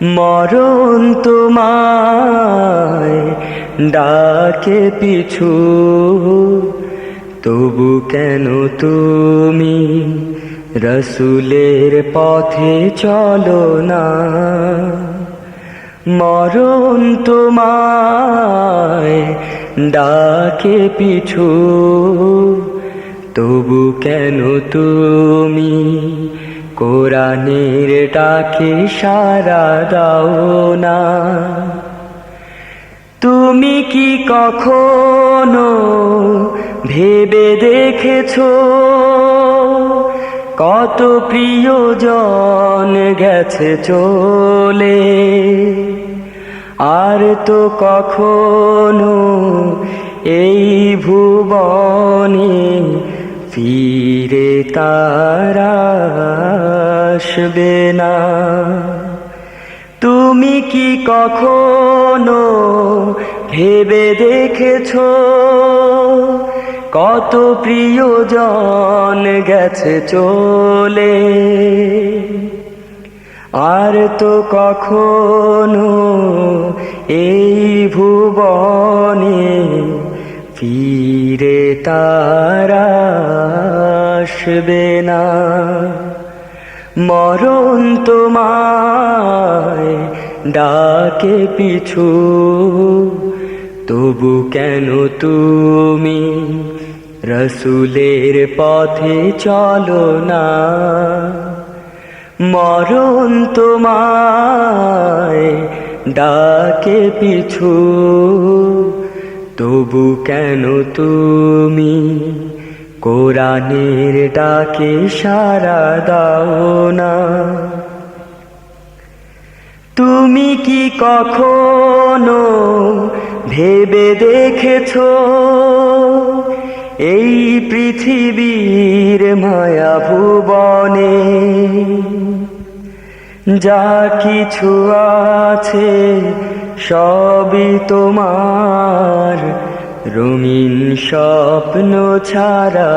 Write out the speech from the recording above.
মরণ তোমায় ডাকে পিছু, তবু কেন তুমি রসুলের পথে চলো না। মরণ তোমায় ডাকে পিছু, তবু কেন তুমি কোরআনের ডাকে সাড়া দাও না। তুমি কি কখনো ভেবে দেখেছো কত প্রিয়জন গেছে চলে, আর তো কখনো এই ভুবনে ফিরে তারা আসবে না। তুমি কি কখনো ভেবে দেখেছো কত প্রিয়জন গেছে চলে, আর তো কখনো এই ভুবনে ফিরে তারা আসবে না। মরণ তোমায় ডাকে পিছু, তবু কেন তুমি রসুলের পথে চলো না। মরণ তোমায় ডাকে পিছু, তবু কেন তুমি কোরআনের ডাকে সাড়া দাও না। তুমি কি কখনো ভেবে দেখেছো এই পৃথিবীর মায়া ভুবনে যা কিছু আছে সবই তোমার রঙিন স্বপ্ন ছাড়া।